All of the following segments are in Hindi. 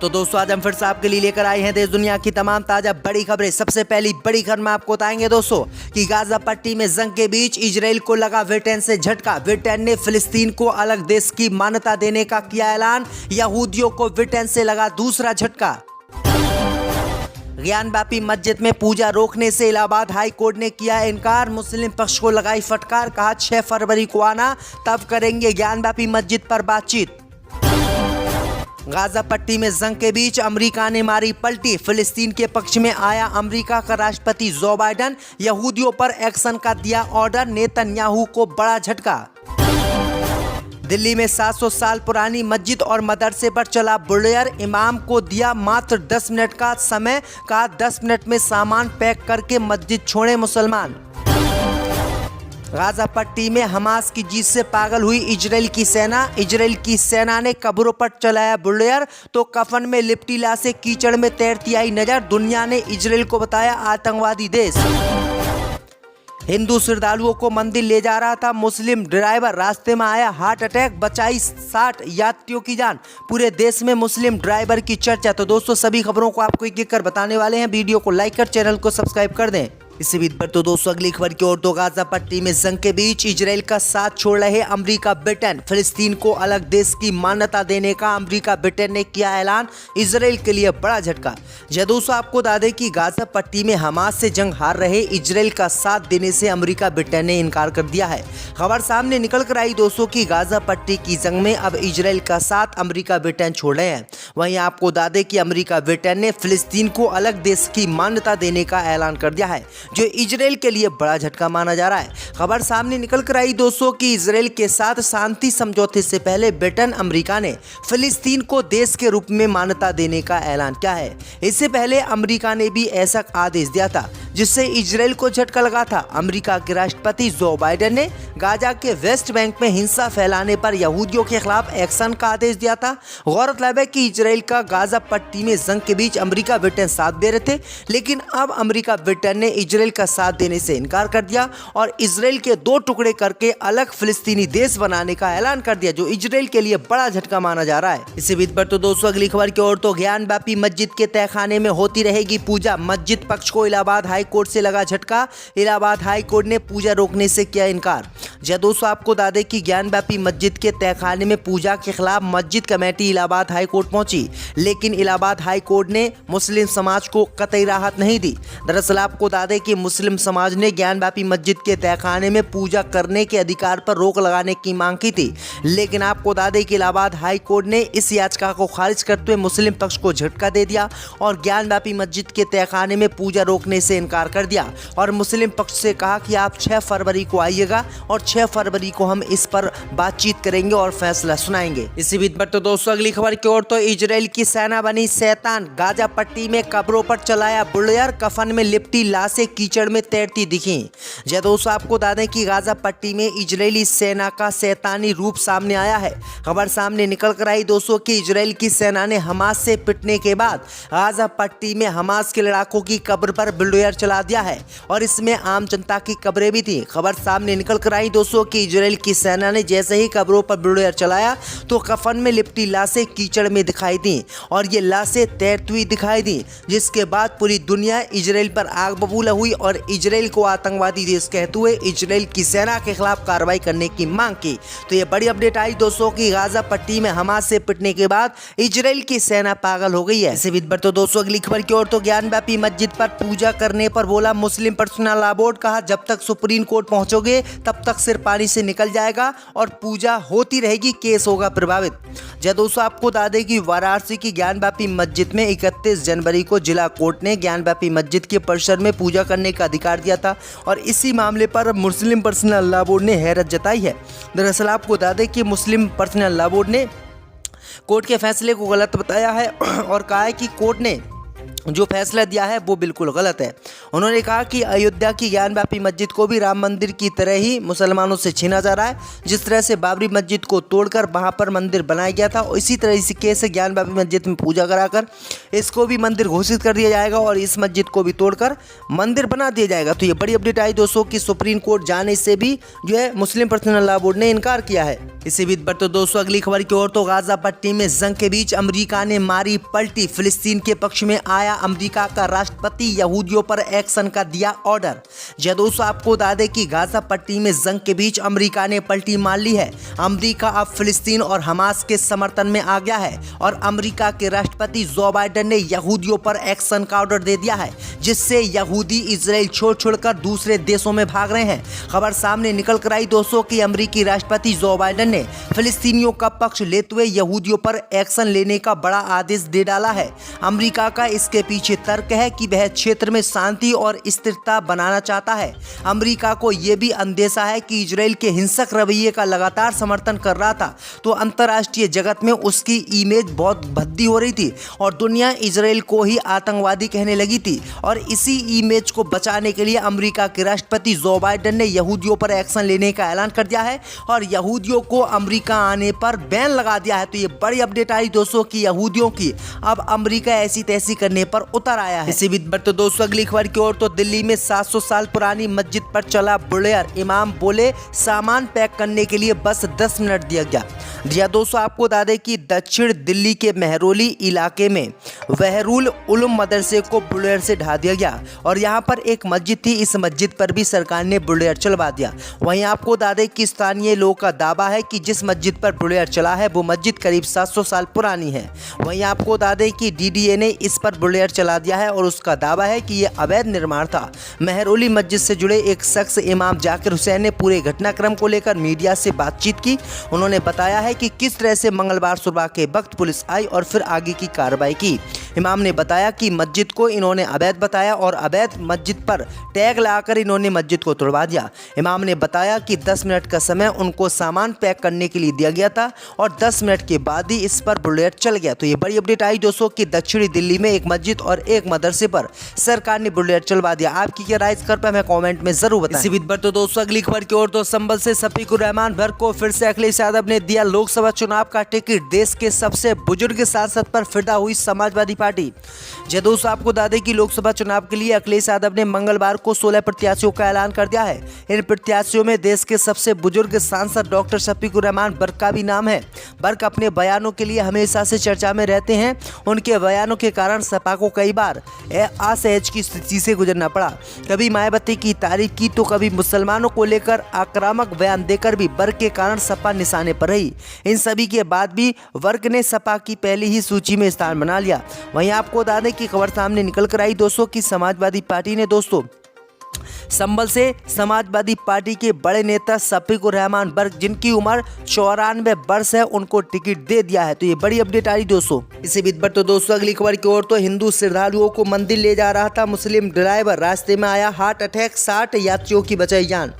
तो दोस्तों आज हम फिर से आपके लिए लेकर आए हैं देश दुनिया की तमाम ताजा बड़ी खबरें। सबसे पहली बड़ी खबर में आपको बताएंगे दोस्तों कि गाजा पट्टी में जंग के बीच इजराइल को लगा ब्रिटेन से झटका। ब्रिटेन ने फिलिस्तीन को अलग देश की मान्यता देने का किया ऐलान। यहूदियों को ब्रिटेन से लगा दूसरा झटका। ज्ञानवापी मस्जिद में पूजा रोकने से इलाहाबाद हाई कोर्ट ने किया इनकार। मुस्लिम पक्ष को लगाई फटकार, कहा 6 फरवरी को आना, तब करेंगे ज्ञानवापी मस्जिद पर बातचीत। गाजा पट्टी में जंग के बीच अमेरिका ने मारी पलटी। फिलिस्तीन के पक्ष में आया अमेरिका का राष्ट्रपति जो बाइडेन। यहूदियों पर एक्शन का दिया ऑर्डर। नेतन्याहू को बड़ा झटका। दिल्ली में 700 साल पुरानी मस्जिद और मदरसे पर चला बुलडोजर। इमाम को दिया मात्र 10 मिनट का समय, कहा 10 मिनट में सामान पैक करके मस्जिद छोड़े मुसलमान। गाजा पट्टी में हमास की जीत से पागल हुई इजराइल की सेना। इजराइल की सेना ने कब्रों पर चलाया बुलडोजर तो कफन में लिपटी लाशें कीचड़ में तैरती आई नजर। दुनिया ने इजराइल को बताया आतंकवादी देश। हिंदू श्रद्धालुओं को मंदिर ले जा रहा था मुस्लिम ड्राइवर, रास्ते में आया हार्ट अटैक, बचाई 60 यात्रियों की जान। पूरे देश में मुस्लिम ड्राइवर की चर्चा। तो दोस्तों सभी खबरों को आपको एक-एक कर बताने वाले हैं। वीडियो को लाइक कर चैनल को सब्सक्राइब कर दें। इसी बीच पर तो दोस्तों अगली खबर की ओर। तो गाजा पट्टी में जंग के बीच इजराइल का साथ छोड़ रहे अमेरिका ब्रिटेन। फिलिस्तीन को अलग देश की मान्यता देने का अमेरिका ब्रिटेन ने किया ऐलान। इजराइल के लिए बड़ा झटका। दोस्तों आपको बता दें कि गाजा पट्टी में हमास से जंग हार रहे इजराइल का साथ देने से अमेरिका ब्रिटेन ने इनकार कर दिया है। खबर सामने निकल कर आई दोस्तों की गाजा पट्टी की जंग में अब इजराइल का साथ अमेरिका ब्रिटेन छोड़ रहे हैं। वहीं आपको बता दें कि अमेरिका ब्रिटेन ने फिलिस्तीन को अलग देश की मान्यता देने का ऐलान कर दिया है, जो इजराइल के लिए बड़ा झटका माना जा रहा है। खबर सामने निकल कर आई दोस्तों कि इजराइल के साथ शांति समझौते से पहले ब्रिटेन अमेरिका ने फिलिस्तीन को देश के रूप में मान्यता देने का ऐलान किया है। इससे पहले अमेरिका ने भी ऐसा आदेश दिया था जिससे इजराइल को झटका लगा था। अमेरिका के राष्ट्रपति जो बाइडेन ने गाजा के वेस्ट बैंक में हिंसा फैलाने पर यहूदियों के खिलाफ एक्शन का आदेश दिया था। गौरतलब है कि इजराइल का गाजा पट्टी में जंग के बीच अमेरिका ब्रिटेन साथ दे रहे थे, लेकिन अब अमेरिका ब्रिटेन ने इजराइल का साथ देने से इनकार कर दिया और इजराइल के 2 टुकड़े करके अलग फिलिस्तीनी देश बनाने का ऐलान कर दिया, जो इजराइल के लिए बड़ा झटका माना जा रहा है। इसी बीच पर तो दोस्तों अगली खबर की ओर। तो ज्ञानवापी मस्जिद के तहखाने में होती रहेगी पूजा। मस्जिद पक्ष को इलाहाबाद हाई कोर्ट से लगा झटका। इलाहाबाद हाई कोर्ट ने पूजा रोकने से किया इनकार। दोस्तों आपको बता दें कि ज्ञानवापी मस्जिद के तहखाने में पूजा के खिलाफ मस्जिद कमेटी इलाहाबाद हाई कोर्ट पहुंची, लेकिन इलाहाबाद हाई कोर्ट ने मुस्लिम समाज को कतई राहत नहीं दी। दरअसल आपको बता दें कि मुस्लिम समाज ने ज्ञानवापी मस्जिद के तहखाने में पूजा करने के अधिकार पर रोक लगाने की मांग की थी, लेकिन आपको बता दें कि इलाहाबाद हाई कोर्ट ने इस याचिका को खारिज करते हुए मुस्लिम पक्ष को झटका दे दिया और ज्ञानवापी मस्जिद के तहखाने में पूजा रोकने से इनकार कर दिया और मुस्लिम पक्ष से कहा कि आप 6 फरवरी को आइएगा और 6 फरवरी को हम इस पर बातचीत करेंगे और फैसला सुनाएंगे। इसी बीच पर तो दोस्तों अगली खबर की ओर। तो इजराइल की सेना बनी शैतान। गाजा पट्टी में कब्रों पर चलाया बुलडोजर, कफन में लिपटी लाशें कीचड़ में तैरती दिखी। दोस्तों आपको बता दें कि गाजा पट्टी में इजरायली सेना का शैतानी रूप सामने आया है। खबर सामने निकल कर आई दोस्तों कि इजराइल की सेना ने हमास से पिटने के बाद गाजा पट्टी में हमास के लड़ाकों की कब्र पर बुलडोजर चला दिया है और इसमें आम जनता की कब्रें भी थी। खबर सामने निकल कर आई दोस्तों कि इजराइल की सेना ने जैसे ही कब्रों पर बुलडोजर चलाया तो कफन में लिपटी लाशें कीचड़ में दिखाई दी और ये लाशें तैरती हुई दिखाई दी, जिसके बाद पूरी दुनिया इजराइल पर आग बबूला हुई और इजराइल को आतंकवादी देश कहते हुए इजराइल की सेना के खिलाफ कार्रवाई करने की मांग की। तो ये बड़ी अपडेट आई दोस्तों कि गाजा पट्टी में हमास से पिटने के बाद इजराइल की सेना पागल हो गई है। इसी बीच पर तो दोस्तों अगली खबर की ओर। तो ज्ञानवापी मस्जिद पर पूजा करने पर बोला मुस्लिम पर्सनल लॉ बोर्ड, कहा जब तक सुप्रीम कोर्ट पहुंचोगे तब तक सिर पानी से निकल जाएगा और पूजा होती रहेगी, केस होगा प्रभावित। दोस्तों आपको बता दें कि वाराणसी की ज्ञानवापी मस्जिद में 31 जनवरी को जिला कोर्ट ने ज्ञानवापी मस्जिद के परिसर में पूजा करने का अधिकार दिया था और इसी मामले पर मुस्लिम पर्सनल लॉ बोर्ड ने हैरत जताई है। दरअसल आपको बता दें कि मुस्लिम पर्सनल लॉ बोर्ड ने कोर्ट के फैसले को गलत बताया है और कहा है कि कोर्ट ने जो फैसला दिया है वो बिल्कुल गलत है। उन्होंने कहा कि अयोध्या की ज्ञानवापी मस्जिद को भी राम मंदिर की तरह ही मुसलमानों से छीना जा रहा है। जिस तरह से बाबरी मस्जिद को तोड़कर वहां पर मंदिर बनाया गया था, इसी तरह से ज्ञानवापी मस्जिद में पूजा कराकर इसको भी मंदिर घोषित कर दिया जाएगा और इस मस्जिद को भी तोड़कर मंदिर बना दिया जाएगा। तो ये बड़ी अपडेट आई दोस्तों कि सुप्रीम कोर्ट जाने से भी जो है मुस्लिम पर्सनल लॉ बोर्ड ने इनकार किया है। इसी बीच पर तो दोस्तों अगली खबर की ओर, तो गाजा पट्टी में जंग के बीच अमेरिका ने मारी पलटी, फिलिस्तीन के पक्ष में आया अमेरिका का राष्ट्रपति, यहूदियों पर एक्शन का दिया ऑर्डर। जय दोस्तों आपको बता दें कि गाजा पट्टी में जंग के बीच अमेरिका ने पलटी मार ली है। अमेरिका अब फिलिस्तीन और हमास के समर्थन में आ गया है और अमेरिका के राष्ट्रपति जो बाइडेन ने यहूदियों पर एक्शन का ऑर्डर दे दिया है, जिससे यहूदी इजराइल छोड़कर दूसरे देशों में भाग रहे हैं। खबर सामने निकल कर आई दोस्तों कि अमेरिकी राष्ट्रपति जो बाइडेन ने फिलिस्तीनियों का पक्ष लेते हुए यहूदियों पर एक्शन लेने का बड़ा आदेश दे डाला है। अमेरिका का इसके पीछे तर्क है कि वह क्षेत्र में शांति और स्थिरता बनाना चाहता है। अमेरिका को यह भी अंदेशा है कि इजराइल के हिंसक रवैये का लगातार समर्थन कर रहा था तो अंतर्राष्ट्रीय जगत में उसकी इमेज बहुत भद्दी हो रही थी और दुनिया इजराइल को ही आतंकवादी कहने लगी थी। और इसी इमेज को बचाने के लिए अमेरिका के राष्ट्रपति जो बाइडेन ने यहूदियों पर एक्शन लेने का ऐलान कर दिया है और यहूदियों को अमेरिका आने पर बैन लगा दिया है। तो ये बड़ी अपडेट आई दोस्तों कि यहूदियों की अब अमेरिका ऐसी तैसी करने पर उतर आया है। इसी बीच पर तो दोस्तों अगली खबर की ओर, तो दिल्ली में 700 साल पुरानी मस्जिद पर चला बुलेयर, इमाम बोले सामान पैक करने के लिए बस 10 मिनट दिया गया। जी दोस्तों आपको बता दें कि दक्षिण दिल्ली के मेहरौली इलाके में बहरुल उलूम मदरसे को बुलेयर से ढा दिया गया और यहाँ पर एक मस्जिद थी, इस मस्जिद पर भी सरकार ने बुलेयर चलवा दिया। वहीं आपको बता दें कि स्थानीय लोगों का दावा है कि जिस मस्जिद पर बुलेयर चला है वो मस्जिद करीब 700 साल पुरानी है। वहीं आपको बता दें कि डीडीए ने इस पर बुलेयर चला दिया है और उसका दावा है कि यह अवैध निर्माण था। मेहरौली मस्जिद से जुड़े एक शख्स इमाम जाकिर हुसैन ने पूरे घटनाक्रम को लेकर मीडिया से बातचीत की। उन्होंने बताया है कि किस तरह से मंगलवार सुबह के वक्त पुलिस आई और फिर आगे की कार्रवाई की। इमाम ने बताया कि मस्जिद को इन्होंने अवैध बताया और अवैध मस्जिद पर टैग लगाकर इन्होंने मस्जिद को तोड़वा दिया। इमाम ने बताया कि 10 मिनट का समय उनको सामान पैक करने के लिए दिया गया था और 10 मिनट के बाद ही इस पर बुलेट चल गया। तो ये बड़ी अपडेट आई दोस्तों कि दक्षिणी दिल्ली में एक मस्जिद और एक मदरसे पर सरकार ने बुलेट चलवा दिया। आपकी क्या राय इस पर हमें कमेंट में जरूर बताएं। इसी बीच पर तो दोस्तों अगली खबर की ओर, तो संभल से शफीकुर रहमान भर को फिर से अखिलेश यादव ने दिया लोकसभा चुनाव का टिकट। देश के सबसे बुजुर्ग सांसद पर फिदा हुई समाजवादी पार्टी। जय दोस्तों आपको बता दें कि लोकसभा चुनाव के लिए अखिलेश यादव ने मंगलवार को 16 प्रत्याशियों का ऐलान कर दिया है। इन प्रत्याशियों में देश के सबसे बुजुर्ग सांसद डॉक्टर शफीकुर रहमान बर्क का भी नाम है। बर्क अपने बयानों के लिए हमेशा से चर्चा में रहते हैं। उनके बयानों के कारण सपा को कई बार असहज की स्थिति से गुजरना पड़ा। कभी मायावती की तारीफ की तो कभी मुसलमानों को लेकर आक्रामक बयान देकर भी बर्क के कारण सपा निशाने पर रही। इन सभी के बाद भी वर्ग ने सपा की पहली ही सूची में स्थान बना लिया। वहीं आपको बता दें कि खबर सामने निकल कर आई दोस्तों कि समाजवादी पार्टी ने दोस्तों संभल से समाजवादी पार्टी के बड़े नेता शफीकुर रहमान बर्क, जिनकी उम्र 94 वर्ष है, उनको टिकट दे दिया है। तो ये बड़ी अपडेट आ रही दोस्तों। इसी बीच पर तो दोस्तों अगली खबर की ओर, तो हिंदू श्रद्धालुओं को मंदिर ले जा रहा था मुस्लिम ड्राइवर, रास्ते में आया हार्ट अटैक, 60 यात्रियों की बचाई जान।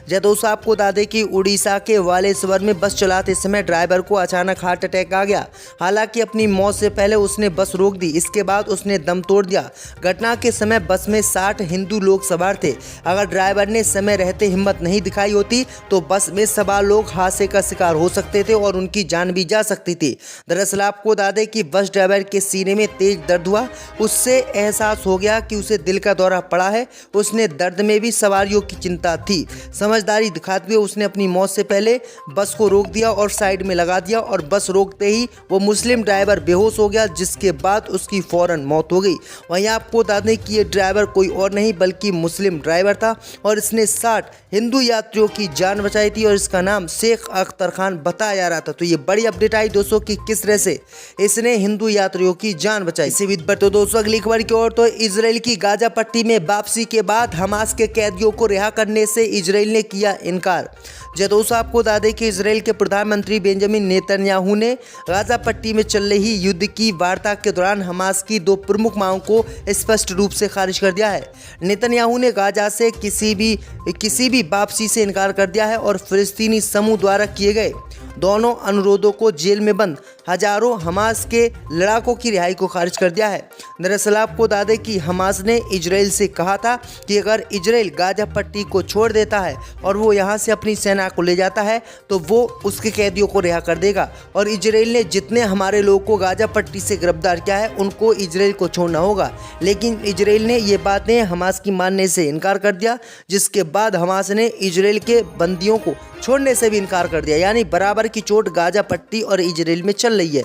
जय दोस्तों आपको बता दें कि उड़ीसा के बालेश्वर में बस चलाते समय ड्राइवर को अचानक हार्ट अटैक आ गया। हालांकि अपनी मौत से पहले उसने बस रोक दी, इसके बाद उसने दम तोड़ दिया। घटना के समय बस में 60 हिंदू लोग सवार थे। अगर ड्राइवर ने समय रहते हिम्मत नहीं दिखाई होती तो बस में सवार लोग हादसे का शिकार हो सकते थे और उनकी जान भी जा सकती थी। दरअसल आपको बता दें कि बस ड्राइवर के सीने में तेज दर्द हुआ। उससे एहसास हो गया कि उसे दिल का दौरा पड़ा है। उसने दर्द में भी सवारियों की चिंता थी। समझदारी दिखाते हुए उसने अपनी मौत से पहले बस को रोक दिया और साइड में लगा दिया और बस रोकते ही वो मुस्लिम ड्राइवर बेहोश हो गया, जिसके बाद उसकी फौरन मौत हो गई। वहीं आपको बता दें कि ये ड्राइवर कोई और नहीं बल्कि मुस्लिम ड्राइवर था और इसने 60 हिंदू यात्रियों की जान बचाई थी और इसका नाम शेख अख्तर खान बताया जा रहा था। तो ये बड़ी अपडेट आई दोस्तों कि किस तरह से इसने हिंदू यात्रियों की जान बचाई। इसी बीच पर तो दोस्तों अगली खबर की ओर, तो इजराइल की गाजा पट्टी में वापसी के बाद हमास के कैदियों को रिहा करने से इजराइल ने किया इनकार। जय दोस्तों आपको बता दें कि इजराइल के प्रधानमंत्री बेंजामिन नेतन्याहू ने गाजा पट्टी में चल रही युद्ध की वार्ता के दौरान हमास की 2 प्रमुख मांगों को स्पष्ट रूप से खारिज कर दिया है। नेतन्याहू ने गाजा से किसी भी वापसी से इनकार कर दिया है और फिलिस्तीनी समूह द्वारा किए गए दोनों अनुरोधों को जेल में बंद हजारों हमास के लड़ाकों की रिहाई को खारिज कर दिया है। दरअसल आपको बता दें कि हमास ने इजराइल से कहा था कि अगर इजराइल गाजा पट्टी को छोड़ देता है और वो यहाँ से अपनी सेना को ले जाता है तो वो उसके कैदियों को रिहा कर देगा। और इजराइल ने जितने हमारे लोगों को गाजा पट्टी से गिरफ्तार किया है उनको इजराइल को छोड़ना होगा, लेकिन इजराइल ने ये बातें हमास की मानने से इनकार कर दिया, जिसके बाद हमास ने इजराइल के बंदियों को छोड़ने से भी इनकार कर दिया। यानी बराबर की चोट गाजा पट्टी और इजराइल में चल रही है।